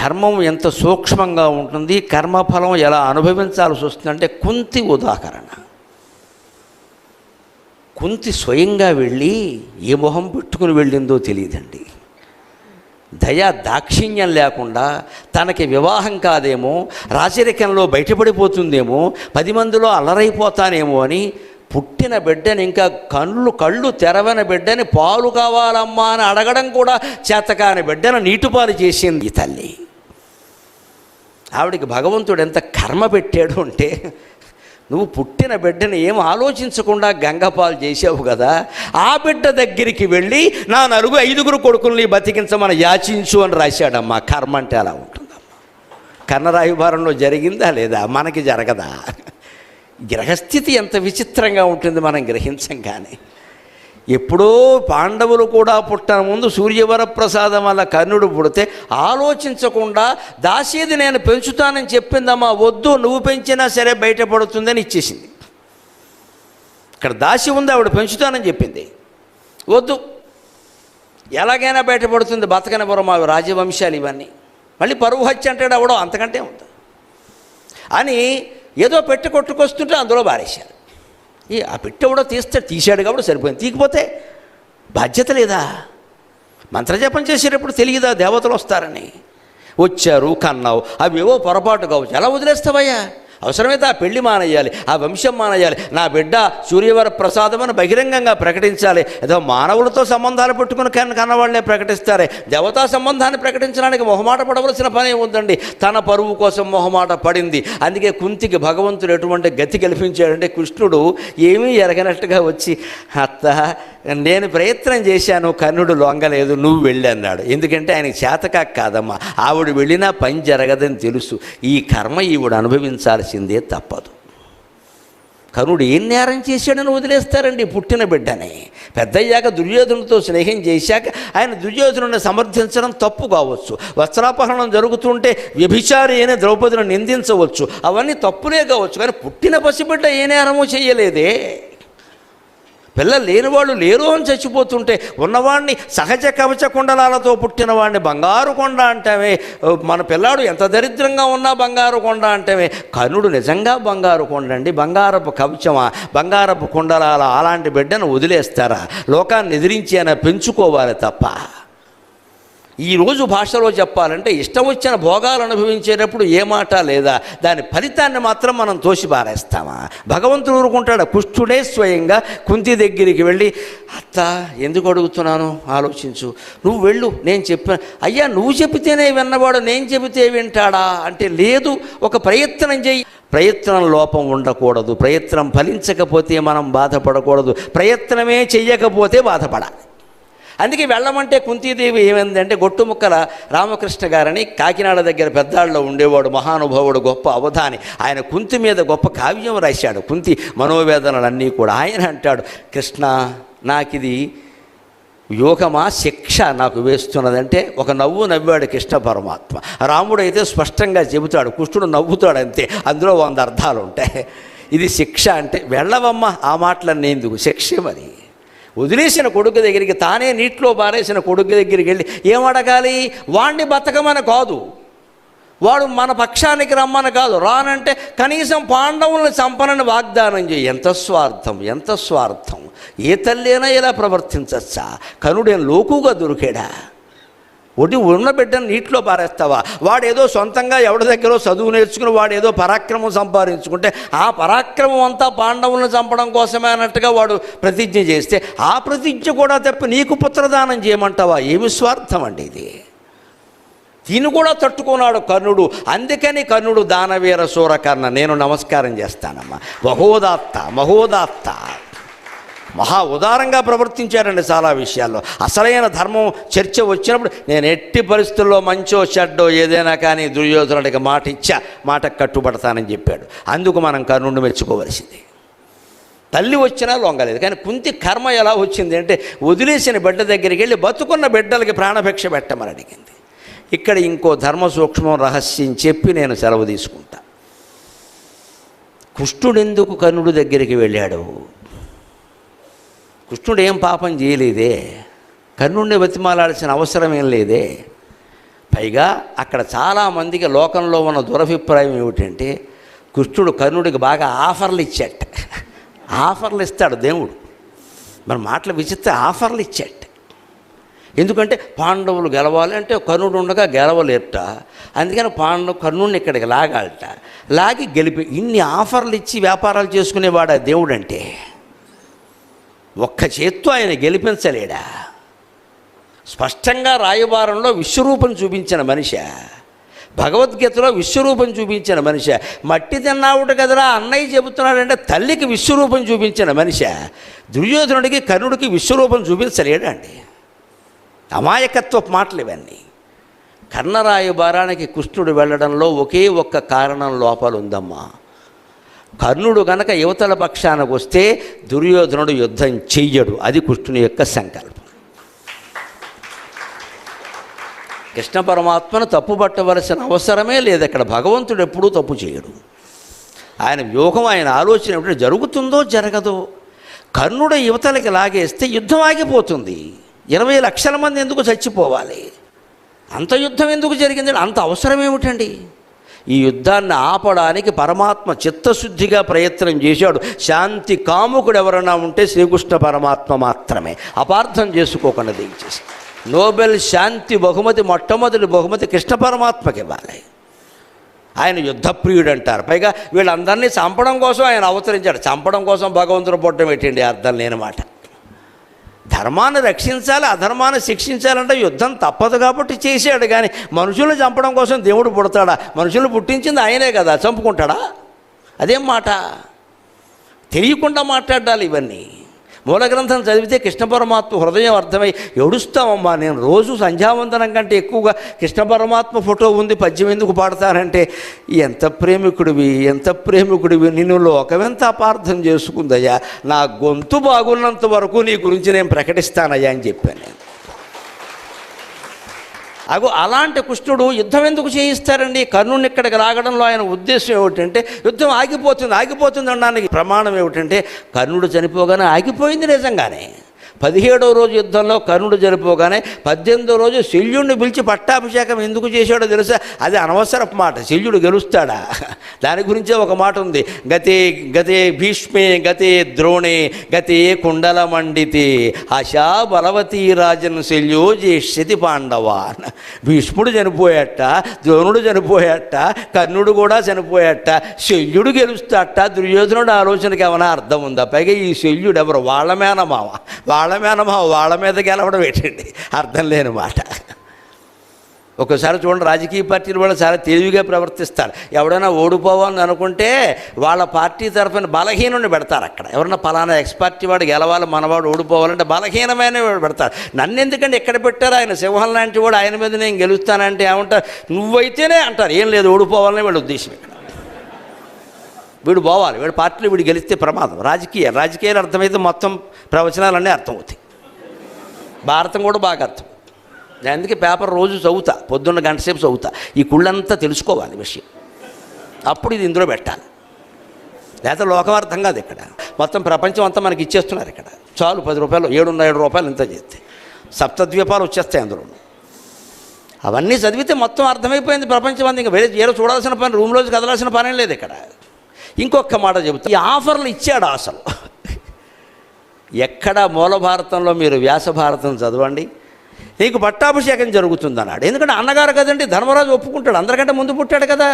ధర్మం ఎంత సూక్ష్మంగా ఉంటుంది, కర్మఫలం ఎలా అనుభవించాల్సి వస్తుందంటే కుంతి ఉదాహరణ. కుంతి స్వయంగా వెళ్ళి ఏ మొహం పెట్టుకుని వెళ్ళిందో తెలియదండి. దయా దాక్షిణ్యం లేకుండా తనకి వివాహం కాదేమో, రాచరికంలో బయటపడిపోతుందేమో, 10 మందిలో అల్లరైపోతానేమో అని పుట్టిన బిడ్డని, ఇంకా కళ్ళు తెరవని బిడ్డని పాలు కావాలమ్మా అని అడగడం కూడా చేతకాని బిడ్డను నీటిపాలు చేసింది ఈ తల్లి. ఆవిడికి భగవంతుడు ఎంత కర్మ పెట్టాడు అంటే, నువ్వు పుట్టిన బిడ్డని ఏం ఆలోచించకుండా గంగపాలు చేసావు కదా, ఆ బిడ్డ దగ్గరికి వెళ్ళి నా 5 కొడుకుల్ని బతికించమని యాచించు అని రాశాడమ్మా. కర్మ అంటే అలా ఉంటుందమ్మా. కన్నరాయుభారంలో జరిగిందా లేదా? మనకి జరగదా? గ్రహస్థితి ఎంత విచిత్రంగా ఉంటుంది మనం గ్రహించం. కానీ ఎప్పుడో పాండవులు కూడా పుట్టన ముందు సూర్యవరప్రసాదం వల్ల కర్ణుడు పుడితే ఆలోచించకుండా దాసీది నేను పెంచుతానని చెప్పిందమ్మా. వద్దు, నువ్వు పెంచినా సరే బయటపడుతుందని ఇచ్చేసింది. ఇక్కడ దాసి ఉంది, ఆవిడ పెంచుతానని చెప్పింది. వద్దు, ఎలాగైనా బయటపడుతుంది, బతకనివ్వరం అవి రాజవంశాలు ఇవన్నీ. మళ్ళీ పరువు హత్య అంటాడు అవడం, అంతకంటే ఉంది అని ఏదో పెట్టి కొట్టుకొస్తుంటే అందులో బారేశారు. ఆ పెట్టె కూడా తీశాడు కాబట్టి సరిపోయింది. తీకపోతే బాధ్యత లేదా? మంత్రజపం చేసేటప్పుడు తెలియదా దేవతలు వస్తారని? వచ్చారు, కన్నావు, అవేవో పొరపాటు కావచ్చు. ఎలా వదిలేస్తావయ్యా? అవసరమైతే ఆ పెళ్లి మానేయాలి, ఆ వంశం మానేయాలి, నా బిడ్డ సూర్యవర ప్రసాదం అని బహిరంగంగా ప్రకటించాలి. ఏదో మానవులతో సంబంధాలు పెట్టుకుని కన్నవాళ్ళనే ప్రకటిస్తారే, దేవతా సంబంధాన్ని ప్రకటించడానికి మొహమాట పడవలసిన పని ఉందండి. తన పరువు కోసం మొహమాట పడింది. అందుకే కుంతికి భగవంతుడు ఎటువంటి గతి కల్పించాడంటే, కృష్ణుడు ఏమీ ఎరగనట్టుగా వచ్చి, అత్త నేను ప్రయత్నం చేశాను, కర్ణుడు లొంగలేదు, నువ్వు వెళ్ళి అన్నాడు. ఎందుకంటే ఆయనకి చేతకా కాదమ్మా, ఆవిడ వెళ్ళినా పని జరగదని తెలుసు. ఈ కర్మ ఈవిడ అనుభవించాల్సిందే, తప్పదు. కర్ణుడు ఏం నేరం చేశాడని వదిలేస్తారండి పుట్టిన బిడ్డని? పెద్దయ్యాక దుర్యోధనుడితో స్నేహం చేశాక ఆయన దుర్యోధనుడిని సమర్థించడం తప్పు కావచ్చు, వస్త్రాపహరణం జరుగుతుంటే వ్యభిచారి అయిన ద్రౌపదిని నిందించవచ్చు, అవన్నీ తప్పులే కావచ్చు. కానీ పుట్టిన పసిబిడ్డ ఏ నేరమూ చేయలేదే. పిల్లలు లేనివాళ్ళు లేరు అని చచ్చిపోతుంటే ఉన్నవాడిని సహజ కవచ కుండలాలతో పుట్టిన వాడిని బంగారు కొండ అంటామే. మన పిల్లాడు ఎంత దరిద్రంగా ఉన్నా బంగారు కొండ అంటామే. కర్ణుడు నిజంగా బంగారు కొండ అండి. బంగారపు కవచమా, బంగారపు కుండలాల అలాంటి బిడ్డను వదిలేస్తారా? లోకాన్ని ఎదిరించి అయినా పెంచుకోవాలి తప్ప. ఈరోజు భాషలో చెప్పాలంటే ఇష్టం వచ్చిన భోగాలు అనుభవించేటప్పుడు ఏ మాట లేదా, దాని ఫలితాన్ని మాత్రం మనం తోసిపారేస్తామా? భగవంతుడు ఊరుకుంటాడు. కుష్ఠుడే స్వయంగా కుంతి దగ్గరికి వెళ్ళి, అత్త ఎందుకు అడుగుతున్నాను ఆలోచించు, నువ్వు వెళ్ళు, నేను చెప్పాను. అయ్యా నువ్వు చెబితేనే విన్నవాడు, నేను చెబితే వింటాడా అంటే, లేదు, ఒక ప్రయత్నం చేయి. ప్రయత్నం లోపం ఉండకూడదు, ప్రయత్నం ఫలించకపోతే మనం బాధపడకూడదు, ప్రయత్నమే చెయ్యకపోతే బాధపడాలి. అందుకే వెళ్ళమంటే కుంతీదేవి ఏమైందంటే, గొట్టుముక్కల రామకృష్ణ గారని కాకినాడ దగ్గర పెద్దాళ్ళలో ఉండేవాడు, మహానుభావుడు, గొప్ప అవధాని. ఆయన కుంతి మీద గొప్ప కావ్యం రాశాడు, కుంతి మనోవేదనలన్నీ కూడా. ఆయన అంటాడు, కృష్ణ నాకిది యోగమా శిక్ష నాకు వేస్తున్నదంటే ఒక నవ్వు నవ్వాడు కృష్ణ పరమాత్మ. రాముడైతే స్పష్టంగా చెబుతాడు, కృష్ణుడు నవ్వుతాడు అంతే, అందులో 100 అర్థాలు ఉంటాయి. ఇది శిక్ష అంటే వెళ్ళవమ్మ, ఆ మాటలన్నీ ఎందుకు, శిక్ష మరి. వదిలేసిన కొడుకు దగ్గరికి, తానే నీటిలో పారేసిన కొడుకు దగ్గరికి వెళ్ళి ఏమడగాలి? వాణ్ణి బతకమని కాదు, వాడు మన పక్షానికి రమ్మని కాదు, రానంటే కనీసం పాండవులను చంపనని వాగ్దానం చేయి. ఎంత స్వార్థం, ఎంత స్వార్థం! ఏ తల్లినా ఇలా ప్రవర్తించచ్చా? కనుడేం లోకుగా దొరికాడా? ఉన్న బిడ్డను నీటిలో పారేస్తావా? వాడేదో సొంతంగా ఎవరి దగ్గర చదువు నేర్చుకుని వాడేదో పరాక్రమం సంపాదించుకుంటే ఆ పరాక్రమం అంతా పాండవులను చంపడం కోసమే అన్నట్టుగా వాడు ప్రతిజ్ఞ చేస్తే ఆ ప్రతిజ్ఞ కూడా తప్పి నీకు పుత్రదానం చేయమంటావా? ఏమి స్వార్థం అండి ఇది! దీన్ని కూడా తట్టుకున్నాడు కర్ణుడు. అందుకని కర్ణుడు దానవీర సూరకర్ణ, నేను నమస్కారం చేస్తానమ్మా. మహోదాత్త మహా ఉదారంగా ప్రవర్తించారండి చాలా విషయాల్లో. అసలైన ధర్మం చర్చ వచ్చినప్పుడు నేను ఎట్టి పరిస్థితుల్లో మంచో చెడ్డో ఏదైనా కానీ దుర్యోధనుడికి మాట ఇచ్చా, మాటకు కట్టుబడతానని చెప్పాడు. అందుకు మనం కర్ణుడిని మెచ్చుకోవలసింది. తల్లి వచ్చినా లొంగలేదు. కానీ కుంతి కర్మ ఎలా వచ్చింది అంటే, వదిలేసిన బిడ్డ దగ్గరికి వెళ్ళి బతుకున్న బిడ్డలకి ప్రాణభిక్ష పెట్టమని అడిగింది. ఇక్కడ ఇంకో ధర్మ సూక్ష్మం రహస్యం చెప్పి నేను సెలవు తీసుకుంటా. కృష్ణుడెందుకు కర్ణుడి దగ్గరికి వెళ్ళాడు? కృష్ణుడు ఏం పాపం చేయలేదే, కర్ణుడిని బతిమాలాల్సిన అవసరం ఏం లేదే. పైగా అక్కడ చాలామందికి లోకంలో ఉన్న దురభిప్రాయం ఏమిటంటే కృష్ణుడు కర్ణుడికి బాగా ఆఫర్లు ఇచ్చాట. ఆఫర్లు ఇస్తాడు దేవుడు. మన మాటలు విచిత్ర ఆఫర్లు ఇచ్చాట. ఎందుకంటే పాండవులు గెలవాలి అంటే కర్ణుడు ఉండగా గెలవలేట. అందుకని కర్ణుడిని ఇక్కడికి లాగాలట. లాగి గెలిపి ఇన్ని ఆఫర్లు ఇచ్చి వ్యాపారాలు చేసుకునేవాడు ఆ దేవుడు అంటే. ఒక్క చేత్తో ఆయన గెలిపించలేడా? స్పష్టంగా రాయబారంలో విశ్వరూపం చూపించిన మనిషి, భగవద్గీతలో విశ్వరూపం చూపించిన మనిషి, మట్టి తిన్నావుట కదరా అన్నయ్య చెబుతున్నాడంటే తల్లికి విశ్వరూపం చూపించిన మనిషి దుర్యోధనుడికి కర్ణుడికి విశ్వరూపం చూపించలేడండి. అమాయకత్వపు మాటలు ఇవన్నీ. కర్ణరాయబారానికి కృష్ణుడు వెళ్ళడంలో ఒకే ఒక్క కారణం లోపల ఉందమ్మా. కర్ణుడు గనక యువతల పక్షానికి వస్తే దుర్యోధనుడు యుద్ధం చెయ్యడు. అది కృష్ణుని యొక్క సంకల్పం. కృష్ణ పరమాత్మను తప్పుపట్టవలసిన అవసరమే లేదు. అక్కడ భగవంతుడు ఎప్పుడూ తప్పు చేయడు. ఆయన వ్యూహం, ఆయన ఆలోచన ఎప్పుడు జరుగుతుందో జరగదో. కర్ణుడు యువతలకి లాగేస్తే యుద్ధం ఆగిపోతుంది. 20 లక్షల మంది ఎందుకు చచ్చిపోవాలి? అంత యుద్ధం ఎందుకు జరిగింది? అంత అవసరం ఏమిటండి? ఈ యుద్ధాన్ని ఆపడానికి పరమాత్మ చిత్తశుద్ధిగా ప్రయత్నం చేశాడు. శాంతి కాముకుడు ఎవరైనా ఉంటే శ్రీకృష్ణ పరమాత్మ మాత్రమే. అపార్థం చేసుకోకుండా దయచేసి. నోబెల్ శాంతి బహుమతి, మొట్టమొదటి బహుమతి కృష్ణ పరమాత్మకి ఇవ్వాలి. ఆయన యుద్ధప్రియుడు అంటారు. పైగా వీళ్ళందరినీ చంపడం కోసం ఆయన అవతరించాడు. చంపడం కోసం భగవంతుడు పుట్టడం పెట్టండి, అర్థం లేని మాట. ధర్మాన్ని రక్షించాలి, అధర్మాన్ని శిక్షించాలంటే యుద్ధం తప్పదు కాబట్టి చేశాడు. కానీ మనుషులను చంపడం కోసం దేవుడు పుడతాడా? మనుషులు పుట్టించింది ఆయనే కదా, చంపుకుంటాడా? అదేం మాట? తెలియకుండా మాట్లాడాలి ఇవన్నీ. మూల గ్రంథం చదివితే కృష్ణ పరమాత్మ హృదయం అర్థమై ఏడుస్తామమ్మా. నేను రోజు సంధ్యావందనం కంటే ఎక్కువగా కృష్ణ పరమాత్మ ఫోటో ఉంది, పద్యం ఎందుకు పాడతానంటే ఎంత ప్రేమికుడివి, నిన్ను లోకమెంత అపార్థం చేసుకుందయ్యా. నా గొంతు బాగున్నంత వరకు నీ గురించి నేను ప్రకటిస్తానయ్యా అని చెప్పాను నేను. అలాంటి కృష్ణుడు యుద్ధం ఎందుకు చేయిస్తారండి? కర్ణుని ఇక్కడికి రాగడంలో ఆయన ఉద్దేశం ఏమిటంటే యుద్ధం ఆగిపోతుంది అనడానికి ప్రమాణం ఏమిటంటే కర్ణుడు చనిపోగానే ఆగిపోయింది నిజంగానే. 17వ రోజు యుద్ధంలో కర్ణుడు చనిపోగానే 18వ రోజు శల్యుడిని పిలిచి పట్టాభిషేకం ఎందుకు చేశాడో తెలుసా? అది అనవసరపు మాట. శల్యుడు గెలుస్తాడా? దాని గురించే ఒక మాట ఉంది. గతే భీష్మే గతే ద్రోణే గతే కుండలమండితే ఆశా బలవతీ రాజన్ శల్యో జేష్యతి పాండవాన్. భీష్ముడు చనిపోయాట, ద్రోణుడు చనిపోయాట, కర్ణుడు కూడా చనిపోయాట, శల్యుడు గెలుస్తాట. దుర్యోధనుడు ఆలోచనకి ఏమైనా అర్థం ఉందా? పైగా ఈ శల్యుడు ఎవరు? వాళ్ళ మీద గెలవడం ఏంటండి? అర్థం లేని మాట. ఒకసారి చూడండి, రాజకీయ పార్టీలు కూడా చాలా తెలివిగా ప్రవర్తిస్తారు. ఎవడైనా ఓడిపోవాలని అనుకుంటే వాళ్ళ పార్టీ తరఫున బలహీనుడిని పెడతారు. అక్కడ ఎవరన్నా పలానా ఎక్స్ పార్టీ వాడు గెలవాలి, మనవాడు ఓడిపోవాలంటే బలహీనమైన వాడు పెడతారు. నన్ను ఎందుకంటే ఎక్కడ పెట్టారు? ఆయన సింహం లాంటి వాడు, ఆయన మీద నేను గెలుస్తానంటే ఏమంటారు? నువ్వైతేనే అంటారు. ఏం లేదు, ఓడిపోవాలని వీళ్ళ ఉద్దేశం. ఇక్కడ వీడు పోవాలి, వీడి పార్టీలో వీడు గెలిస్తే ప్రమాదం. రాజకీయాలు అర్థమైతే మొత్తం ప్రవచనాలన్నీ అర్థమవుతాయి. భారతం కూడా బాగా అర్థం. అందుకే పేపర్ రోజు చదువుతా, పొద్దున్న గంట సేపు చదువుతా. ఈ కుళ్ళంతా తెలుసుకోవాలి విషయం, అప్పుడు ఇది ఇందులో పెట్టాలి. లేకపోతే లోకం అర్థం కాదు. ఇక్కడ మొత్తం ప్రపంచం అంతా మనకి ఇచ్చేస్తున్నారు. ఇక్కడ చాలు 10 రూపాయలు, 7 రూపాయలు ఇంత చేస్తే సప్తద్వీపాలు వచ్చేస్తాయి అందులో. అవన్నీ చదివితే మొత్తం అర్థమైపోయింది ప్రపంచం అంతా. ఇంకా వేరే చూడాల్సిన పని, రూమ్లోకి కదలాల్సిన పని లేదు ఇక్కడ. ఇంకొక మాట చెబుతా, ఈ ఆఫర్లు ఇచ్చాడు అసలు. ఎక్కడ మూల భారతంలో మీరు వ్యాస భారతం చదవండి, నీకు పట్టాభిషేకం జరుగుతుందన్నాడు. ఎందుకంటే అన్నగారు కదండి, ధర్మరాజు ఒప్పుకుంటాడు. అందరికంటే ముందు పుట్టాడు కదా.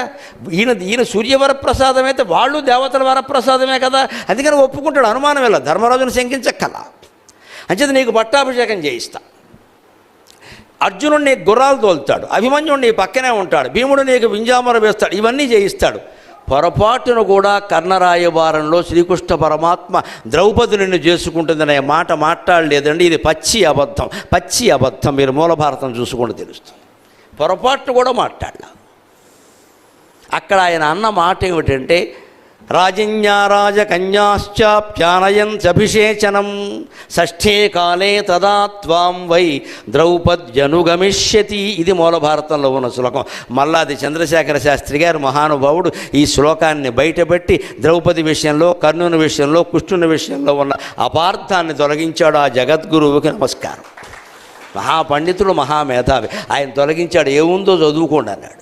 ఈయన సూర్యవరప్రసాదం అయితే వాళ్ళు దేవతల వరప్రసాదమే కదా. అందుకని ఒప్పుకుంటాడు, అనుమానం వెళ్ళ. ధర్మరాజును శంకించక్కల. అంచేది నీకు పట్టాభిషేకం చేయిస్తా. అర్జునుడు నీకు గుర్రాలు తోలుతాడు, అభిమన్యుడు నీ పక్కనే ఉంటాడు, భీముడు నీకు వింజామర వేస్తాడు, ఇవన్నీ చేయిస్తాడు. పొరపాటును కూడా కర్ణరాయబారంలో శ్రీకృష్ణ పరమాత్మ ద్రౌపది నిన్ను చేసుకుంటుందనే మాట మాట్లాడలేదండి. ఇది పచ్చి అబద్ధం. మీరు మూల భారతం చూసుకుంటూ తెలుస్తుంది. పొరపాటును కూడా మాట్లాడలా. అక్కడ ఆయన అన్న మాట ఏమిటంటే, రాజన్యారాజకన్యాశ్చాప్యానయంత్యభిషేచనం షష్ఠే కాలే తదా త్వాం వై ద్రౌపద్యనుగమిష్యతి. ఇది మూల భారతంలో ఉన్న శ్లోకం. మల్లాది చంద్రశేఖర శాస్త్రి గారు మహానుభావుడు ఈ శ్లోకాన్ని బయటపెట్టి ద్రౌపది విషయంలో, కర్ణుని విషయంలో, కృష్ణుని విషయంలో ఉన్న అపార్థాన్ని తొలగించాడు. ఆ జగద్గురువుకి నమస్కారం. మహాపండితుడు, మహామేధావి. ఆయన తొలగించాడు. ఏముందో చదువుకోండి అన్నాడు.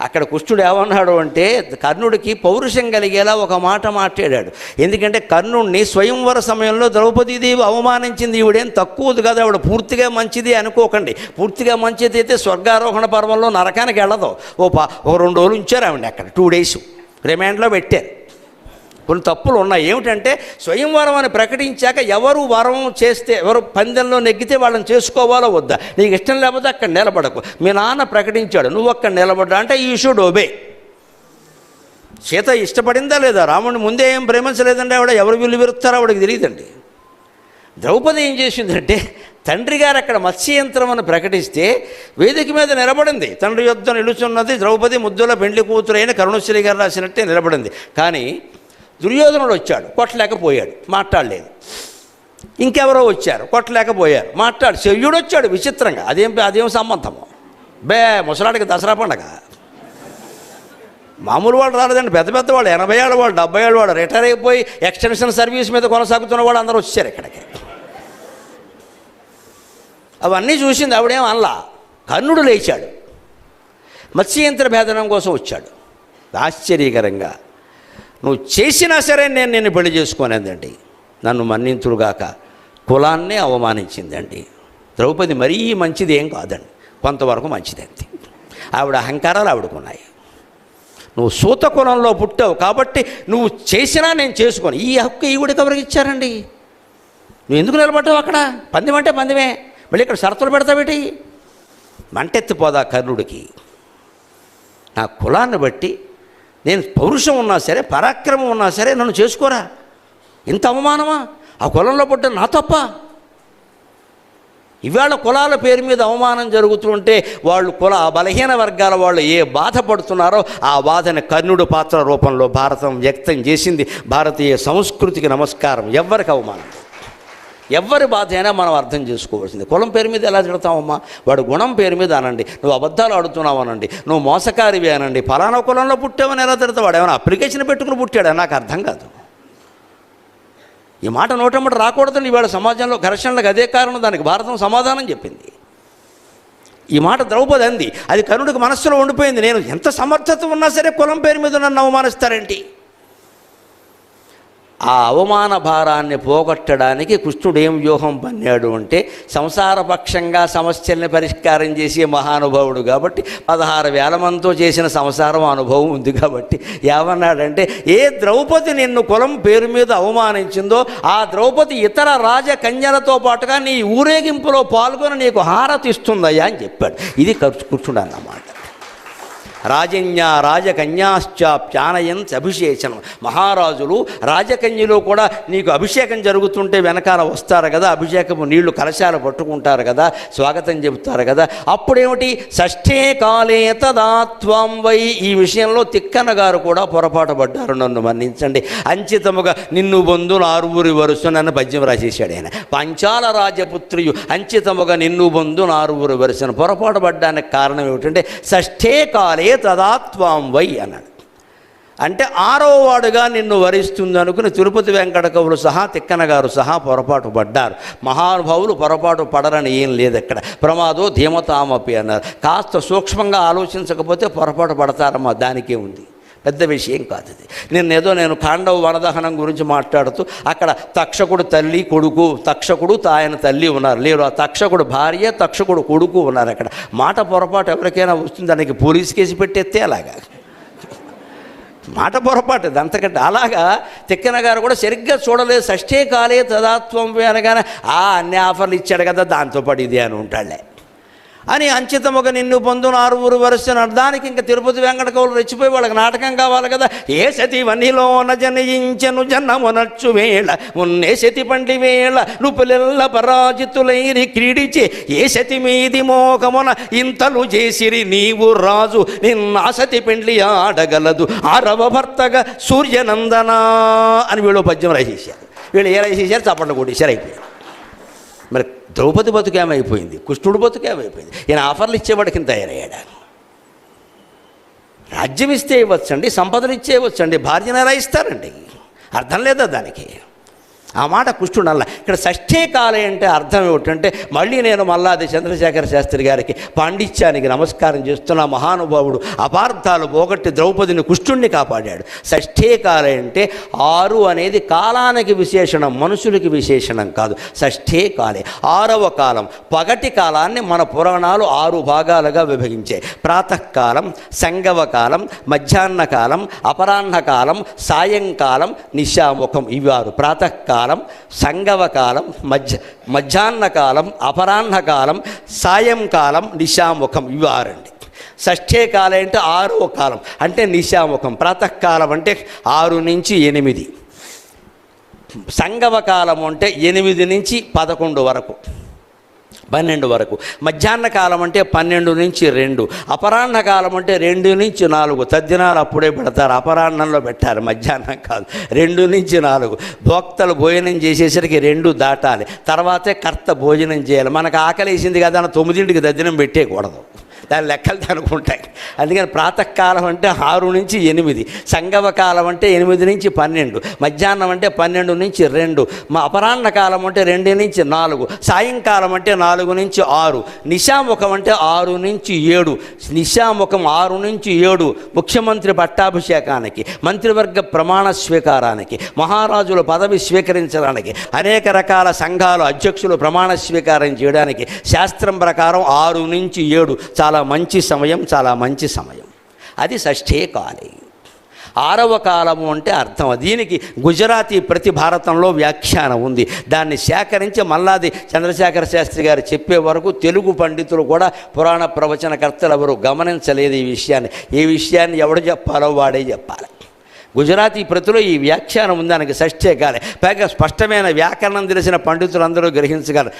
అక్కడ కృష్ణుడు ఏమన్నాడు అంటే కర్ణుడికి పౌరుషం కలిగేలా ఒక మాట మాట్లాడాడు. ఎందుకంటే కర్ణుడిని స్వయంవర సమయంలో ద్రౌపదీదేవి అవమానించింది. ఈవిడేం తక్కువది కదా, ఆవిడ పూర్తిగా మంచిది అనుకోకండి. పూర్తిగా మంచిది అయితే స్వర్గారోహణ పర్వంలో నరకానికి వెళ్ళదు. ఓ 2 రోజులు ఉంచారు ఆవిడ అక్కడ, 2 days రిమాండ్లో పెట్టారు. కొన్ని తప్పులు ఉన్నాయి. ఏమిటంటే స్వయంవరం అని ప్రకటించాక ఎవరు వరం చేస్తే, ఎవరు పందెంలో నెగ్గితే వాళ్ళని చేసుకోవాలో వద్దా, నీకు ఇష్టం లేకపోతే అక్కడ నిలబడకు. మీ నాన్న ప్రకటించాడు, నువ్వు అక్కడ నిలబడ్డా అంటే యూ షుడ్ ఒబే. సీత ఇష్టపడిందా లేదా? రాముడిని ముందే ఏం ప్రేమించలేదండి ఆవిడ. ఎవరు వీళ్ళు విరుస్తారో ఆవిడకి తెలియదండి. ద్రౌపది ఏం చేసిందంటే తండ్రి గారు అక్కడ మత్స్యయంత్రం అని ప్రకటిస్తే వేదిక మీద నిలబడింది. తండ్రి యొద్ద నిలుచున్నది ద్రౌపది ముద్దుల పెండ్లి కూతురైన కరుణశ్రీ గారు రాసినట్టే నిలబడింది. కానీ దుర్యోధనుడు వచ్చాడు, కొట్టలేకపోయాడు, మాట్లాడలేదు. ఇంకెవరో వచ్చారు, కొట్టలేకపోయారు, శల్యుడు వచ్చాడు విచిత్రంగా. అదేం సంబంధము? ముసలాడికి దసరా పండగ. మామూలు వాళ్ళు రాలేదండి, పెద్ద పెద్ద వాళ్ళు, 80 ఏళ్ళ వాళ్ళు, 70 ఏళ్ళ వాళ్ళు, రిటైర్ అయిపోయి ఎక్స్టెన్షన్ సర్వీస్ మీద కొనసాగుతున్న వాళ్ళు అందరూ వచ్చారు ఇక్కడికి. అవన్నీ చూసింది ఆవిడేం అనలా. కర్ణుడు లేచాడు, మత్స్యయంత్ర భేదనం కోసం వచ్చాడు. ఆశ్చర్యకరంగా, నువ్వు చేసినా సరే నేను నిన్ను పెళ్లి చేసుకోనేదండి. నన్ను మన్నింతుడుగాక కులాన్నే అవమానించిందండి. ద్రౌపది మరీ మంచిది ఏం కాదండి, కొంతవరకు మంచిదండి. ఆవిడ అహంకారాలు ఆవిడకున్నాయి. నువ్వు సూత కులంలో పుట్టావు కాబట్టి నువ్వు చేసినా నేను చేసుకోను. ఈ హక్కు ఈవిడికి ఎవరికి ఇచ్చారండి? నువ్వు ఎందుకు నిలబడ్డావు అక్కడ? పందెం అంటే పందెమే, మళ్ళీ ఇక్కడ షరతులు పెడతావేటి? మంటెత్తిపోదా కర్ణుడికి. నా కులాన్ని బట్టి నేను పౌరుషం ఉన్నా సరే, పరాక్రమం ఉన్నా సరే నన్ను చేసుకోరా. ఇంత అవమానమా? ఆ కులంలో పుట్ట నా తప్ప? ఇవాళ కులాల పేరు మీద అవమానం జరుగుతుంటే వాళ్ళు బలహీన వర్గాల వాళ్ళు ఏ బాధపడుతున్నారో ఆ బాధని కర్ణుడు పాత్ర రూపంలో భారతం వ్యక్తం చేసింది. భారతీయ సంస్కృతికి నమస్కారం. ఎవ్వరికి అవమానం, ఎవరి బాధ అయినా మనం అర్థం చేసుకోవాల్సింది. కులం పేరు మీద ఎలా తిడతామమ్మా? వాడు గుణం పేరు మీద అనండి, నువ్వు అబద్ధాలు ఆడుతున్నావు అనండి, నువ్వు మోసకారివి అనండి, ఫలానా కులంలో పుట్టావని ఎలా తిడతావు? వాడు ఏమైనా అప్లికేషన్ పెట్టుకుని పుట్టాడా? నాకు అర్థం కాదు. ఈ మాట నోటమ్మట రాకూడదని ఇవాళ సమాజంలో ఘర్షణలకు అదే కారణం. దానికి భారతం సమాధానం చెప్పింది. ఈ మాట ద్రౌపది అంది, అది కర్ణుడికి మనస్సులో ఉండిపోయింది. నేను ఎంత సమర్థత ఉన్నా సరే కులం పేరు మీద నన్ను అవమానిస్తారేంటి? ఆ అవమాన భారాన్ని పోగొట్టడానికి కృష్ణుడు ఏం వ్యూహం పన్నాడు అంటే, సంసారపక్షంగా సమస్యల్ని పరిష్కారం చేసే మహానుభావుడు కాబట్టి 16,000 మందితో చేసిన సంసారం అనుభవం ఉంది కాబట్టి ఏమన్నాడంటే, ఏ ద్రౌపది నిన్ను కులం పేరు మీద అవమానించిందో ఆ ద్రౌపది ఇతర రాజకన్యలతో పాటుగా నీ ఊరేగింపులో పాల్గొని నీకు హారతి ఇస్తుందయ్యా అని చెప్పాడు. ఇది కృష్ణుడు అన్నమాట. రాజకన్యాశ్చాప్యానయన్ అభిషేచనం. మహారాజులు రాజకన్యలో కూడా నీకు అభిషేకం జరుగుతుంటే వెనకాల వస్తారు కదా, అభిషేకము నీళ్లు కలశాలు పట్టుకుంటారు కదా, స్వాగతం చెబుతారు కదా. అప్పుడేమిటి? షష్ఠే కాలే తదాత్వం వై. ఈ విషయంలో తిక్కన్న గారు కూడా పొరపాటు పడ్డారు, నన్ను మన్నించండి. అంచితముగా నిన్ను బంధు నారువురి వరుస నన్ను పద్యం రాసేశాడు ఆయన. పంచాల రాజపుత్రియు అంచితముగా నిన్ను బంధు నారువురి వరుసను పొరపాటు పడ్డానికి కారణం ఏమిటంటే, షష్ఠే కాలే తదాత్వాం వై అన్నాడు. అంటే 6వ వాడుగా నిన్ను వరిస్తుంది అనుకుని తిరుపతి వెంకట కవులు సహా తిక్కన గారు సహా పొరపాటు పడ్డారు. మహానుభావులు పొరపాటు పడరని ఏం లేదు ఇక్కడ. ప్రమాదో ధీమతామపి అన్నారు. కాస్త సూక్ష్మంగా ఆలోచించకపోతే పొరపాటు పడతారమ్మా, దానికే ఉంది, పెద్ద విషయం కాదు ఇది. నేను ఖాండవ వనదహనం గురించి మాట్లాడుతూ అక్కడ తక్షకుడు తల్లి కొడుకు, తక్షకుడు ఆయన తల్లి ఉన్నారు, లేరు ఆ తక్షకుడు భార్య, తక్షకుడు కొడుకు ఉన్నారు. అక్కడ మాట పొరపాటు ఎవరికైనా వస్తుంది, దానికి పోలీస్ కేసు పెట్టేస్తే అలాగా మాట పొరపాటు అంతకంటే. అలాగా తిక్కన గారు కూడా సరిగ్గా చూడలేదు. షష్ఠే కాలే తదాత్వం అనగానే అన్ని ఆఫర్లు ఇచ్చాడు కదా, దాంతో పాటు ఇది అని ఉంటాడులే అని అంచితముగా నిన్ను పొందున 6 వరుసను అర్థానికి ఇంకా తిరుపతి వెంకట కవులు రెచ్చిపోయి వాళ్ళకి నాటకం కావాలి కదా. ఏ సతి వనిలోన జనయించెను జన్నమునచ్చు వేళ ఉన్నే సతి పండి వేళ నుపులెల్ల పరాజితులైరి క్రీడిచే ఏ సతి మీది మోకమున ఇంతలు చేసిరి నీవు రాజు నిన్న సతి పెండ్లి ఆడగలదు 6వ భర్తగా సూర్యనందనా అని వీళ్ళు పద్యం రాసేసారు. వీళ్ళు ఏ రాసేసారు? చప్పట్లు కొట్టేశారు, అయిపోయింది. మరి ద్రౌపది బతుకేమైపోయింది, కృష్ణుడు బతుకేమైపోయింది. ఈయన ఆఫర్లు ఇచ్చేవాడికి తయారయ్యాడు. రాజ్యం ఇస్తే ఇవ్వచ్చండి, సంపదలు ఇచ్చే ఇవ్వచ్చండి, భార్యను ఎలా ఇస్తారండి? అర్థం లేదా దానికి? ఆ మాట కృష్ణుడు అలా. ఇక్కడ షష్ఠీ కాలే అంటే అర్థం ఏమిటంటే మళ్ళీ నేను మల్లాది చంద్రశేఖర శాస్త్రి గారికి పాండిత్యానికి నమస్కారం చేస్తున్న మహానుభావుడు అపార్థాలు పోగొట్టి ద్రౌపదిని కుష్ఠుణ్ణి కాపాడాడు. షష్ఠీ కాలే అంటే 6 అనేది కాలానికి విశేషణం, మనుషులకి విశేషణం కాదు. షష్ఠీ కాలే 6వ కాలం. పగటి కాలాన్ని మన పురాణాలు 6 భాగాలుగా విభజించాయి. ప్రాతకాలం, సంగవ కాలం, మధ్యాహ్న కాలం, అపరాహ్న కాలం, సాయంకాలం, నిశాముఖం. ఇవి 6. ప్రాతకాలం, సంగవ కాలం, మధ్యాహ్న కాలం, అపరాహ్న కాలం, సాయంకాలం, నిశాముఖం. ఇవి 6 అండి. షష్ఠీ కాలం అంటే 6వ కాలం అంటే నిశాముఖం. ప్రాతకాలం అంటే 6 నుంచి 8. సంగవ కాలం అంటే 8 నుంచి 11 వరకు, 12 వరకు. మధ్యాహ్న కాలం అంటే 12 నుంచి 2. అపరాహ్న కాలం అంటే 2 నుంచి 4. తద్దినాలు అప్పుడే పెడతారు, అపరాహ్నంలో పెట్టారు, మధ్యాహ్నం కాదు. 2 నుంచి 4. భోక్తలు భోజనం చేసేసరికి 2 దాటాలి, తర్వాతే కర్త భోజనం చేయాలి. మనకు ఆకలేసింది కదా అని 9ంటికి దద్దినం పెట్టేయకూడదు, దాని లెక్కలు దానికి ఉంటాయి. అందుకని ప్రాతకాలం అంటే 6 నుంచి 8, సంగవ కాలం అంటే 8 నుంచి 12, మధ్యాహ్నం అంటే 12 నుంచి 2, మా అపరాహ్న కాలం అంటే 2 నుంచి 4, సాయంకాలం అంటే 4 నుంచి 6, నిశాముఖం అంటే 6 నుంచి 7. నిశాముఖం 6 నుంచి 7 ముఖ్యమంత్రి పట్టాభిషేకానికి, మంత్రివర్గ ప్రమాణ స్వీకారానికి, మహారాజుల పదవి స్వీకరించడానికి, అనేక రకాల సంఘాలు అధ్యక్షులు ప్రమాణ స్వీకారం చేయడానికి శాస్త్రం ప్రకారం 6 నుంచి 7 చాలా మంచి సమయం, చాలా మంచి సమయం. అది షష్ఠీ కాలే. 6వ కాలము అంటే అర్థం. దీనికి గుజరాతీ ప్రతి భారతంలో వ్యాఖ్యానం ఉంది. దాన్ని సేకరించి మల్లాది చంద్రశేఖర శాస్త్రి గారు చెప్పే వరకు తెలుగు పండితులు కూడా, పురాణ ప్రవచనకర్తలు ఎవరు గమనించలేదు ఈ విషయాన్ని. ఈ విషయాన్ని ఎవడు చెప్పాలో వాడే చెప్పాలి. గుజరాతీ ప్రతిలో ఈ వ్యాఖ్యానం ఉంది, దానికి షష్ఠీ కాలే. పైగా స్పష్టమైన వ్యాకరణం తెలిసిన పండితులందరూ గ్రహించగలరు.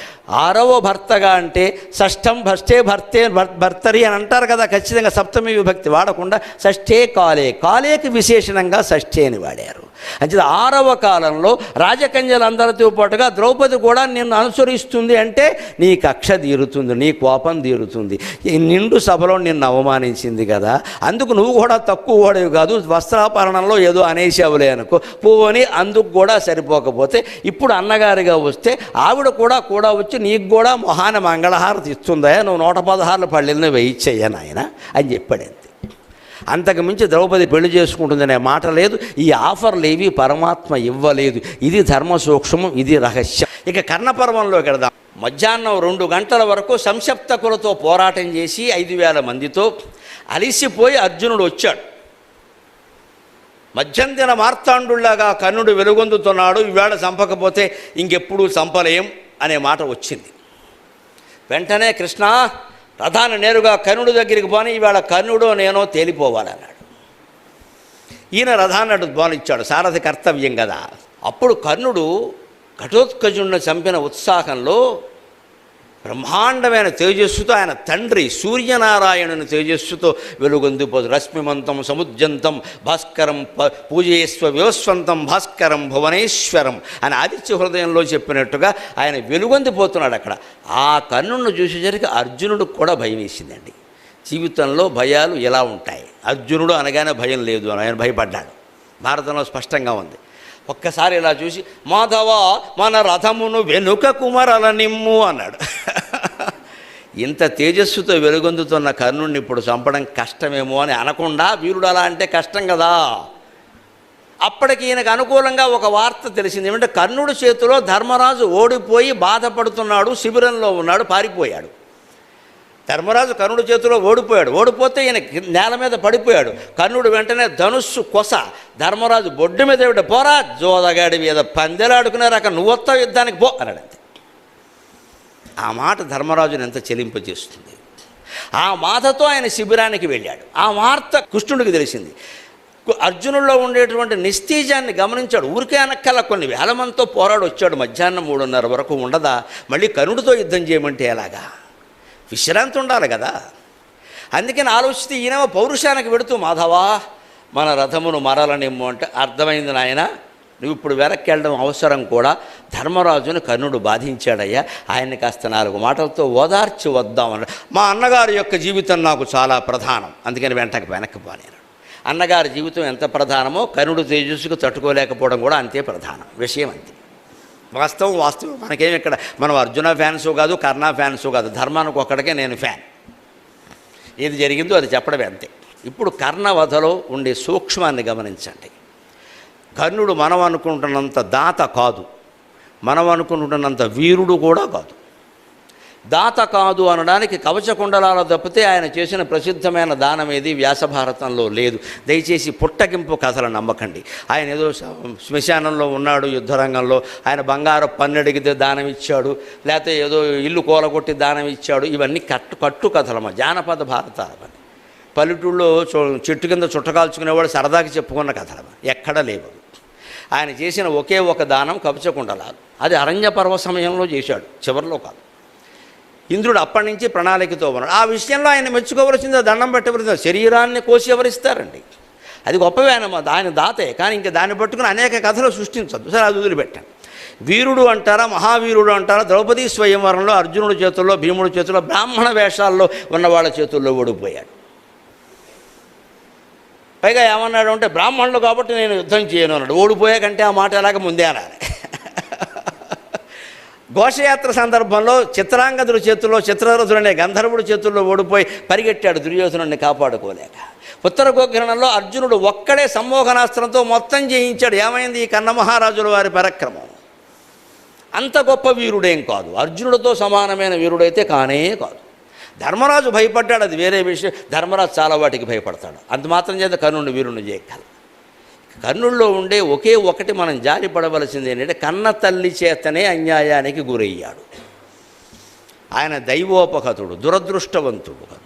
6వ భర్తగా అంటే షష్ఠం భష్టే భర్తే భర్తరి అని అంటారు కదా, ఖచ్చితంగా సప్తమి విభక్తి వాడకుండా షష్ఠీ కాలే, కాలేకి విశేషణంగా షష్ఠీ అని వాడారు. అంటే 6వ కాలంలో రాజకన్యలందరితో పాటుగా ద్రౌపది కూడా నిన్ను అనుసరిస్తుంది అంటే నీ కక్ష తీరుతుంది, నీ కోపం తీరుతుంది. ఈ నిండు సభలో నిన్ను అవమానించింది కదా, అందుకు నువ్వు కూడా తక్కువ వాడేవి కాదు, వస్త్రాపరణంలో ఏదో అనేసావులే అనుకో, పోని అందుకు కూడా సరిపోకపోతే ఇప్పుడు అన్నగారిగా వస్తే ఆవిడ కూడా వచ్చి నీకు కూడా మొహాన మంగళహారతి ఇస్తుందా, నువ్వు 116 పళ్ళెలను వేయించయ్యా నాయన అని చెప్పాడు. అంతకు మించి ద్రౌపది పెళ్లి చేసుకుంటుందనే మాట లేదు. ఈ ఆఫర్లు ఏవి పరమాత్మ ఇవ్వలేదు. ఇది ధర్మ సూక్ష్మం, ఇది రహస్యం. ఇక కర్ణపర్వంలోకి వెళదాం. మధ్యాహ్నం 2 గంటల వరకు సంశప్తకులతో పోరాటం చేసి 5000 మందితో అలిసిపోయి అర్జునుడు వచ్చాడు. మధ్యందిన మార్తాండులాగా కర్ణుడు వెలుగొందుతున్నాడు, ఈవేళ చంపకపోతే ఇంకెప్పుడు చంపలేం అనే మాట వచ్చింది. వెంటనే కృష్ణ రథాన్ని నేరుగా కర్ణుడి దగ్గరికి పోని, ఈవేళ కర్ణుడో నేనో తేలిపోవాలన్నాడు. ఈయన రథాన్ని అటు పోనిచ్చాడు, సారథి కర్తవ్యం కదా. అప్పుడు కర్ణుడు ఘటోత్కజుడిని చంపిన ఉత్సాహంలో బ్రహ్మాండమైన తేజస్సుతో ఆయన తండ్రి సూర్యనారాయణుని తేజస్సుతో వెలుగొందిపోదు. రశ్మిమంతం సముద్యంతం భాస్కరం పూజయేస్వ వివస్వంతం భాస్కరం భువనేశ్వరం అని ఆదిత్య హృదయంలో చెప్పినట్టుగా ఆయన వెలుగొందిపోతున్నాడు అక్కడ. ఆ కర్ణుడిని చూసేసరికి అర్జునుడికి కూడా భయం వేసిందండి. జీవితంలో భయాలు ఎలా ఉంటాయి, అర్జునుడు అనగానే భయం లేదు అని ఆయన భయపడ్డాడు. భారతంలో స్పష్టంగా ఉంది. ఒక్కసారి ఇలా చూసి మాధవ మన రథమును వెనుక కుమరల నిమ్ము అన్నాడు. ఇంత తేజస్సుతో వెలుగొందుతున్న కర్ణుడిని ఇప్పుడు చంపడం కష్టమేమో అని అనకుండా, వీరుడు అలా అంటే కష్టం కదా. అప్పటికి ఈయనకు అనుకూలంగా ఒక వార్త తెలిసింది. ఏమంటే కర్ణుడి చేతిలో ధర్మరాజు ఓడిపోయి బాధపడుతున్నాడు, శిబిరంలో ఉన్నాడు, పారిపోయాడు. ధర్మరాజు కర్ణుడి చేతిలో ఓడిపోతే ఈయన నేల మీద పడిపోయాడు. కర్ణుడు వెంటనే ధనుస్సు కొస ధర్మరాజు బొడ్డు మీద ఏమిటి, పోరా జోదగాడి మీద పందెలాడుకున్నారు, అక్కడ నువ్వొత్తావు యుద్ధానికి పో అన్నాడు. అంతే. ఆ మాట ధర్మరాజుని ఎంత చెలింపజేస్తుంది. ఆ మాటతో ఆయన శిబిరానికి వెళ్ళాడు. ఆ వార్త కృష్ణుడికి తెలిసింది. అర్జునుల్లో ఉండేటువంటి నిస్తేజాన్ని గమనించాడు. ఊరికే అనక్కల కొన్ని వేల మందితో పోరాడు వచ్చాడు. మధ్యాహ్నం 3:30 వరకు ఉండదా, మళ్ళీ కర్ణుడితో యుద్ధం చేయమంటే ఎలాగా, విశ్రాంతి ఉండాలి కదా. అందుకని ఆలోచిస్తే ఈయనేమో పౌరుషానికి పెడుతూ మాధవా మన రథమును మరలనిమ్ము అంటే, అర్థమైంది నాయన, నువ్వు ఇప్పుడు వెనక్కి వెళ్ళడం అవసరం కూడా. ధర్మరాజును కర్ణుడు బాధించాడయ్యా, ఆయన్ని కాస్త 4 మాటలతో ఓదార్చి వద్దామన్నాడు. మా అన్నగారి యొక్క జీవితం నాకు చాలా ప్రధానం, అందుకని వెనక్కి పోనేను. అన్నగారి జీవితం ఎంత ప్రధానమో కర్ణుడు తేజస్సుకు తట్టుకోలేకపోవడం కూడా అంతే ప్రధానం. విషయం అంతే. వాస్తవం మనకేమి ఇక్కడ మనం అర్జున ఫ్యాన్స్ కాదు, కర్ణ ఫ్యాన్స్ కాదు, ధర్మానికి ఒక్కడికే నేను ఫ్యాన్. ఏది జరిగిందో అది చెప్పడమే అంతే. ఇప్పుడు కర్ణవధలో ఉండే సూక్ష్మాన్ని గమనించండి. కర్ణుడు మనం అనుకుంటున్నంత దాత కాదు, మనం అనుకుంటున్నంత వీరుడు కూడా కాదు. దాత కాదు అనడానికి కవచకుండలాలు తప్పితే ఆయన చేసిన ప్రసిద్ధమైన దానం ఏది వ్యాసభారతంలో లేదు. దయచేసి పుట్టగింపు కథలు నమ్మకండి. ఆయన ఏదో శ్మశానంలో ఉన్నాడు యుద్ధరంగంలో, ఆయన బంగారు పన్నెడిగితే దానం ఇచ్చాడు, లేకపోతే ఏదో ఇల్లు కూలగొట్టి దానం ఇచ్చాడు, ఇవన్నీ కట్టు కథలమ్మ, జానపద భారతాలమని. పల్లెటూళ్ళలో చెట్టు కింద చుట్టకాల్చుకునేవాడు సరదాకి చెప్పుకున్న కథలమ్మ, ఎక్కడా లేవు. ఆయన చేసిన ఒకే ఒక దానం కవచకుండలాలు, అది అరణ్య పర్వ సమయంలో చేశాడు, చివరిలో కాదు. ఇంద్రుడు అప్పటి నుంచి ప్రణాళికతో ఉన్నాడు. ఆ విషయంలో ఆయన మెచ్చుకోవలసిందో దండం పెట్టవలసిందో, శరీరాన్ని కోసి ఎవరిస్తారండి, అది గొప్పవేనమ్మా, ఆయన దాతే. కానీ ఇంకా దాన్ని పట్టుకుని అనేక కథలు సృష్టించద్దు. సరే, అది వదిలిపెట్టాను. వీరుడు అంటారా, మహావీరుడు అంటారా, ద్రౌపదీ స్వయంవరంలో అర్జునుడి చేతుల్లో, భీముడి చేతుల్లో, బ్రాహ్మణ వేషాల్లో ఉన్న వాళ్ళ చేతుల్లో ఓడిపోయాడు. పైగా ఏమన్నాడు అంటే, బ్రాహ్మణులు కాబట్టి నేను యుద్ధం చేయను అన్నాడు. ఓడిపోయాకంటే ఆ మాట ఎలాగ ముందే అనాలి. ఘోషయాత్ర సందర్భంలో చిత్రాంగదుడి చేతుల్లో, చిత్రరథుడనే గంధర్వుడి చేతుల్లో ఓడిపోయి పరిగెట్టాడు దుర్యోధనుడిని కాపాడుకోలేక. ఉత్తర గోగ్రహణంలో అర్జునుడు ఒక్కడే సమ్మోహనాస్త్రంతో మొత్తం జయించాడు. ఏమైంది ఈ కన్నమహారాజుల వారి పరాక్రమం? అంత గొప్ప వీరుడేం కాదు, అర్జునుడితో సమానమైన వీరుడైతే కానే కాదు. ధర్మరాజు భయపడ్డాడు, అది వేరే విషయం. ధర్మరాజు చాలా వాటికి భయపడతాడు, అంత మాత్రం చేత కర్ణుడిని వీరుని చేయగలరు. కర్ణుల్లో ఉండే ఒకే ఒకటి మనం జారి పడవలసింది ఏంటంటే, కన్న తల్లి చేతనే అన్యాయానికి గురయ్యాడు. ఆయన దైవోపహతుడు, దురదృష్టవంతుడు కాదు,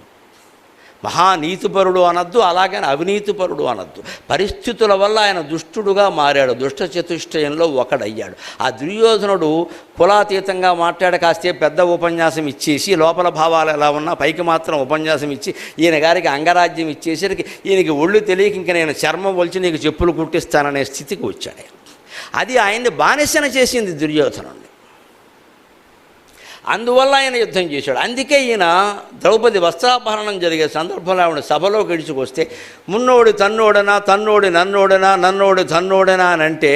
మహానీతిపరుడు అనద్దు, అలాగని అవినీతిపరుడు అనద్దు. పరిస్థితుల వల్ల ఆయన దుష్టుడుగా మారాడు, దుష్ట చతుష్టయంలో ఒకడయ్యాడు. ఆ దుర్యోధనుడు కులాతీతంగా మాట్లాడ కాస్తే పెద్ద ఉపన్యాసం ఇచ్చేసి, లోపల భావాలు ఎలా ఉన్నా పైకి మాత్రం ఉపన్యాసం ఇచ్చి, ఈయన గారికి అంగరాజ్యం ఇచ్చేసరికి ఈయనకి ఒళ్ళు తెలియక ఇంక నేను చర్మం ఒలిచి నీకు చెప్పులు కుట్టిస్తాననే స్థితికి వచ్చాడు. అది ఆయన్ని బానిసన చేసింది దుర్యోధనుడిని. అందువల్ల ఆయన యుద్ధం చేశాడు. అందుకే ఈయన ద్రౌపది వస్త్రాపహరణం జరిగే సందర్భంలో ఆవిడ సభలోకి ఇడుచుకొస్తే, మున్నోడి తన్నోడనా, తన్నోడి నన్నోడనా, నన్నోడి తన్నోడనా అని అంటే,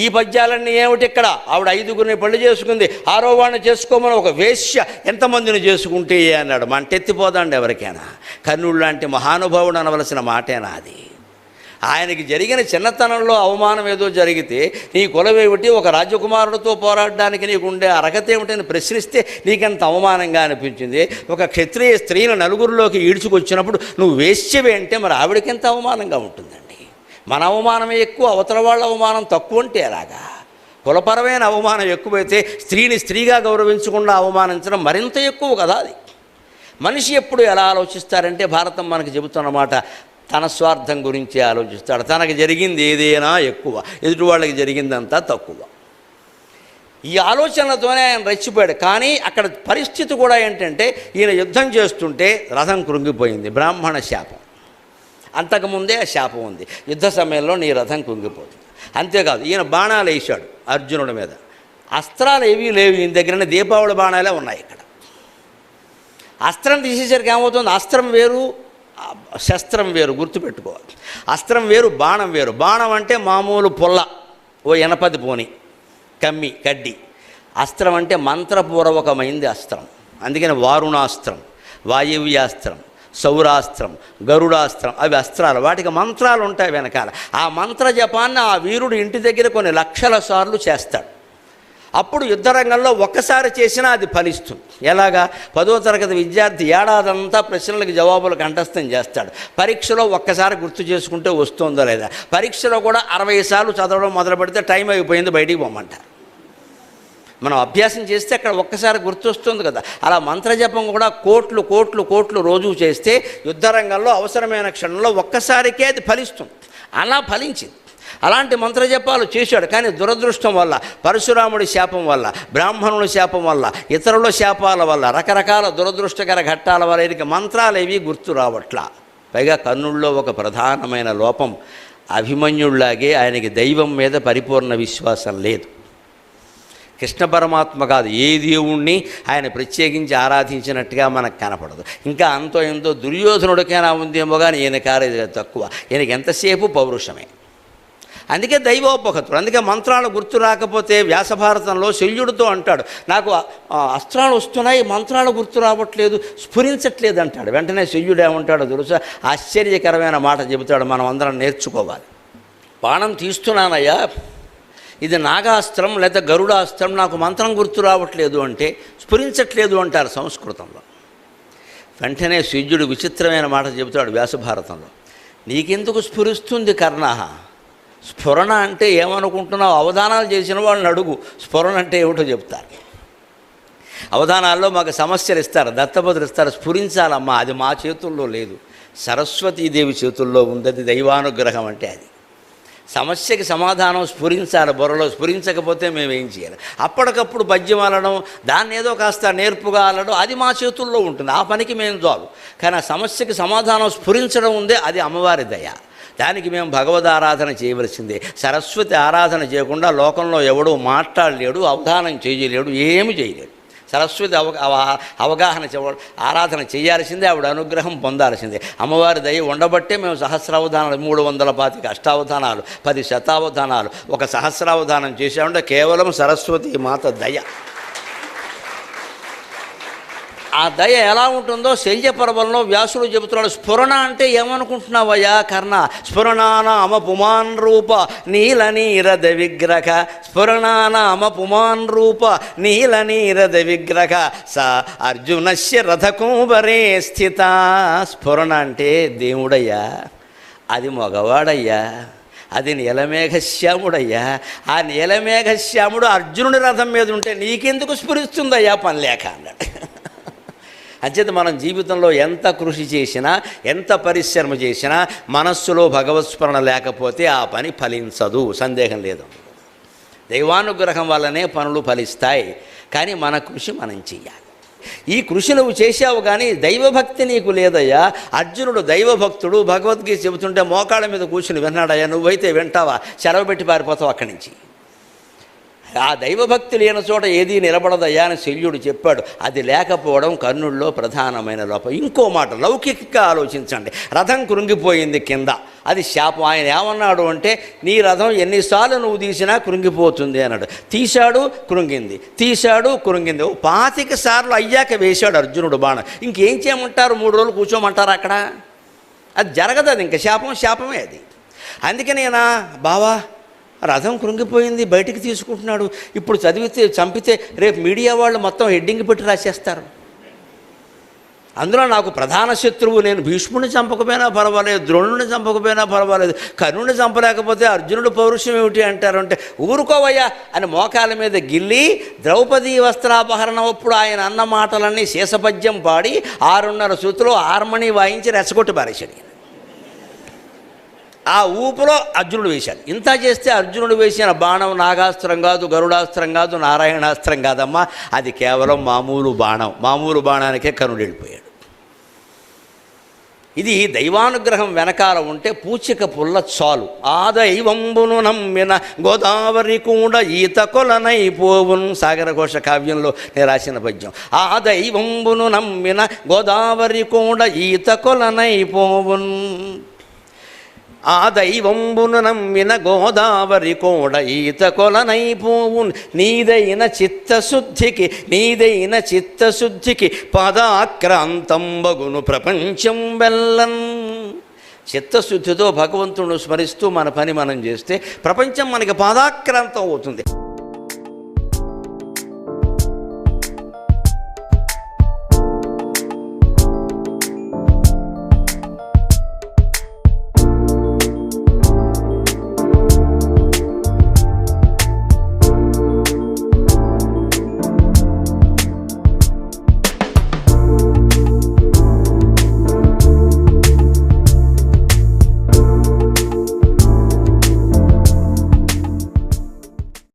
ఈ పద్యాలన్నీ ఏమిటి ఇక్కడ? ఆవిడ 5గురిని పెళ్లి చేసుకుంది, 6వ వాడిని చేసుకోమని ఒక వేశ్య ఎంతమందిని చేసుకుంటే అన్నాడు. మంటెత్తిపోదండి ఎవరికైనా. కర్ణుడు లాంటి మహానుభావుడు అనవలసిన మాటేనా అది? ఆయనకి జరిగిన చిన్నతనంలో అవమానం ఏదో జరిగితే, నీ కులమేమిటి, ఒక రాజకుమారుడితో పోరాడడానికి నీకు ఉండే అర్హత ఏమిటని ప్రశ్నిస్తే నీకెంత అవమానంగా అనిపించింది. ఒక క్షత్రియ స్త్రీని నలుగురిలోకి ఈడ్చుకొచ్చినప్పుడు నువ్వు వేశ్యవే అంటే మరి ఆవిడకెంత అవమానంగా ఉంటుందండి. మన అవమానమే ఎక్కువ, అవతల వాళ్ళ అవమానం తక్కువ అంటే ఎలాగా? కులపరమైన అవమానం ఎక్కువైతే స్త్రీని స్త్రీగా గౌరవించకుండా అవమానించడం మరింత ఎక్కువ కదా. అది మనిషి ఎప్పుడు ఎలా ఆలోచిస్తారంటే, భారతం మనకు చెబుతున్నమాట, తన స్వార్థం గురించి ఆలోచిస్తాడు. తనకు జరిగింది ఏదైనా ఎక్కువ, ఎదుటి వాళ్ళకి జరిగిందంతా తక్కువ. ఈ ఆలోచనలతోనే ఆయన రెచ్చిపోయాడు. కానీ అక్కడ పరిస్థితి కూడా ఏంటంటే, ఈయన యుద్ధం చేస్తుంటే రథం కృంగిపోయింది, బ్రాహ్మణ శాపం. అంతకుముందే ఆ శాపం ఉంది, యుద్ధ సమయంలో నీ రథం కృంగిపోతుంది. అంతేకాదు, ఈయన బాణాలు వేశాడు అర్జునుడి మీద. అస్త్రాలు ఏవీ లేవు ఈయన దగ్గరనే, దీపావళి బాణాలే ఉన్నాయి ఇక్కడ. అస్త్రం తీసేసరికి ఏమవుతుంది? అస్త్రం వేరు, శస్త్రం వేరు, గుర్తుపెట్టుకోవాలి. అస్త్రం వేరు, బాణం వేరు. బాణం అంటే మామూలు పుల్ల, ఓ ఎనపది పోని కమ్మి కడ్డి. అస్త్రం అంటే మంత్రపూర్వకమైంది అస్త్రం. అందుకని వారుణాస్త్రం, వాయువ్యాస్త్రం, సౌరాస్త్రం, గరుడాస్త్రం, అవి అస్త్రాలు. వాటికి మంత్రాలు ఉంటాయి వెనకాల. ఆ మంత్ర జపాన్ని ఆ వీరుడు ఇంటి దగ్గర కొన్ని లక్షల సార్లు చేస్తాడు. అప్పుడు యుద్ధరంగంలో ఒక్కసారి చేసినా అది ఫలిస్తుంది. ఎలాగా? 10వ తరగతి విద్యార్థి ఏడాదంతా ప్రశ్నలకు జవాబులు కంఠస్థం చేస్తాడు. పరీక్షలో ఒక్కసారి గుర్తు చేసుకుంటే వస్తుందో లేదా. పరీక్షలో కూడా 60 సార్లు చదవడం మొదలు పెడితే టైం అయిపోయింది, బయటికి పోమంటారు. మనం అభ్యాసం చేస్తే అక్కడ ఒక్కసారి గుర్తొస్తుంది కదా. అలా మంత్రజపం కూడా కోట్లు కోట్లు కోట్లు రోజు చేస్తే యుద్ధరంగంలో అవసరమైన క్షణంలో ఒక్కసారికే అది ఫలిస్తుంది. అలా ఫలించింది. అలాంటి మంత్రజపాలు చేశాడు. కానీ దురదృష్టం వల్ల, పరశురాముడి శాపం వల్ల, బ్రాహ్మణుడి శాపం వల్ల, ఇతరుల శాపాల వల్ల, రకరకాల దురదృష్టకర ఘట్టాల వల్ల ఈయనకి మంత్రాలు ఏవి గుర్తు రావట్లా. పైగా కర్ణుల్లో ఒక ప్రధానమైన లోపం, అభిమన్యుడిలాగే ఆయనకి దైవం మీద పరిపూర్ణ విశ్వాసం లేదు. కృష్ణ పరమాత్మ కాదు, ఏ దేవుణ్ణి ఆయన ప్రత్యేకించి ఆరాధించినట్టుగా మనకు కనపడదు. ఇంకా అంతో ఎంతో దుర్యోధనుడికైనా ఉందేమో కానీ ఈయన కారేది తక్కువ. ఈయనకి ఎంతసేపు పౌరుషమే. అందుకే దైవోపహతుడు. అందుకే మంత్రాలు గుర్తు రాకపోతే వ్యాసభారతంలో శల్యుడితో అంటాడు, నాకు అస్త్రాలు వస్తున్నాయి, మంత్రాలు గుర్తు రావట్లేదు, స్ఫురించట్లేదు అంటాడు. వెంటనే శల్యుడు ఏమంటాడో తెలుసా? ఆశ్చర్యకరమైన మాట చెబుతాడు, మనం అందరం నేర్చుకోవాలి. బాణం తీస్తున్నానయ్యా, ఇది నాగాస్త్రం లేదా గరుడాస్త్రం, నాకు మంత్రం గుర్తు రావట్లేదు అంటే స్ఫురించట్లేదు అంటారు సంస్కృతంలో. వెంటనే శల్యుడు విచిత్రమైన మాట చెబుతాడు వ్యాసభారతంలో, నీకెందుకు స్ఫురిస్తుంది కర్ణ? స్ఫురణ అంటే ఏమనుకుంటున్నావు? అవధానాలు చేసిన వాళ్ళని అడుగు, స్ఫురణ అంటే ఏమిటో చెప్తారు. అవధానాల్లో మాకు సమస్యలు ఇస్తారు, దత్తపదులు ఇస్తారు, స్ఫురించాలమ్మా, అది మా చేతుల్లో లేదు, సరస్వతీదేవి చేతుల్లో ఉంది, అది దైవానుగ్రహం అంటే. అది సమస్యకి సమాధానం స్ఫురించాలి బుర్రలో, స్ఫురించకపోతే మేము ఏం చేయాలి? అప్పటికప్పుడు పద్యం అనడం, దాన్ని ఏదో కాస్త నేర్పుగా అనడం, అది మా చేతుల్లో ఉంటుంది, ఆ పనికి మేము చాలు. కానీ ఆ సమస్యకి సమాధానం స్ఫురించడం ఉందే, అది అమ్మవారి దయ. దానికి మేము భగవద్ ఆరాధన చేయవలసిందే. సరస్వతి ఆరాధన చేయకుండా లోకంలో ఎవడూ మాట్లాడలేడు, అవధానం చేయలేడు, ఏమి చేయలేడు. సరస్వతి అవగాహన ఆరాధన చేయాల్సిందే, ఆవిడ అనుగ్రహం పొందాల్సిందే. అమ్మవారి దయ ఉండబట్టే మేము సహస్రావధానాలు, 325 అష్టావధానాలు, 10 శతావధానాలు, ఒక సహస్రావధానం చేసామంటే కేవలం సరస్వతి మాత దయ. ఆ దయ ఎలా ఉంటుందో శల్యపర్వంలో వ్యాసుడు చెబుతున్నాడు. స్ఫురణ అంటే ఏమనుకుంటున్నావయ్యా కర్ణ? స్ఫురణానామ పుమాన్ రూప నీల నీరద విగ్రహ, స్ఫురణానామ పుమాన్ రూప నీల నీరద విగ్రహ స అర్జునస్య రథకుంబరే స్థిత. స్ఫురణ అంటే దేవుడయ్యా, అది మగవాడయ్యా, అది నీలమేఘశ్యాముడయ్యా. ఆ నీలమేఘశ్యాముడు అర్జునుడి రథం మీద ఉంటే నీకెందుకు స్ఫురిస్తుందయ్యా పని లేక అన్నాడు. అంచేత మనం జీవితంలో ఎంత కృషి చేసినా, ఎంత పరిశ్రమ చేసినా మనస్సులో భగవత్స్మరణ లేకపోతే ఆ పని ఫలించదు, సందేహం లేదు. దైవానుగ్రహం వల్లనే పనులు ఫలిస్తాయి, కానీ మన కృషి మనం చెయ్యాలి. ఈ కృషి నువ్వు చేశావు, కానీ దైవభక్తి నీకు లేదయ్యా. అర్జునుడు దైవభక్తుడు, భగవద్గీత చెబుతుంటే మోకాళ్ళ మీద కూర్చుని విన్నాడయ్యా. నువ్వైతే వింటావా? చెరవ పెట్టి పారిపోతావు అక్కడి నుంచి. ఆ దైవభక్తి లేని చోట ఏదీ నిలబడదయ్యా అని శల్యుడు చెప్పాడు. అది లేకపోవడం కర్ణుడిలో ప్రధానమైన లోపం. ఇంకో మాట, లౌకికంగా ఆలోచించండి. రథం కృంగిపోయింది కింద, అది శాపం. ఆయన ఏమన్నాడు అంటే, నీ రథం ఎన్నిసార్లు నువ్వు తీసినా కృంగిపోతుంది అన్నాడు. తీశాడు, కృంగింది, తీశాడు, కృంగింది. 25 సార్లు అయ్యాక వేశాడు అర్జునుడు బాణం. ఇంకేం చేయమంటారు? 3 రోజులు కూర్చోమంటారు అక్కడ? అది జరగదు, అది ఇంకా శాపమే అది. అందుకనేనా బావా రథం కృంగిపోయింది, బయటికి తీసుకుంటున్నాడు, ఇప్పుడు చంపితే రేపు మీడియా వాళ్ళు మొత్తం హెడ్డింగ్ పెట్టి రాసేస్తారు. అందులో నాకు ప్రధాన శత్రువు, నేను భీష్ముడిని చంపకపోయినా పర్వాలేదు, ద్రోణుడిని చంపకపోయినా పర్వాలేదు, కర్ణుడిని చంపలేకపోతే అర్జునుడు పౌరుషం ఏమిటి అంటారు. అంటే ఊరుకోవయ్యా అని మోకాల మీద గిల్లి ద్రౌపదీ వస్త్రాపహరణం అప్పుడు ఆయన అన్న మాటలన్నీ శేషపద్యం పాడి 6:30 శృతిలో హార్మణి వాయించి రెచ్చగొట్టి పారేశాడు. ఆ ఊపులో అర్జునుడు వేశాడు. ఇంత చేస్తే అర్జునుడు వేసిన బాణం నాగాస్త్రం కాదు, గరుడాస్త్రం కాదు, నారాయణాస్త్రం కాదమ్మా, అది కేవలం మామూలు బాణం. మామూలు బాణానికే కర్ణుడు వెళ్ళిపోయాడు. ఇది దైవానుగ్రహం వెనకాల ఉంటే పూచిక పుల్ల చాలు. ఆ దైవంబును నమ్మిన గోదావరి కూడా ఈత కొలనైపోవును. సాగరఘోష కావ్యంలో నేను రాసిన పద్యం. ఆ దైవంబును నమ్మిన గోదావరి కూడా ఈత కొలనైపోవును. ఆ దైవంబును నమ్మిన గోదావరి కోడ ఈత కొలనైపోవున్. నీదైన చిత్తశుద్ధికి పదాక్రాంతంబగును ప్రపంచం వెల్లన్. చిత్తశుద్ధితో భగవంతుడు స్మరిస్తూ మన పని మనం చేస్తే ప్రపంచం మనకి పాదాక్రాంతం అవుతుంది.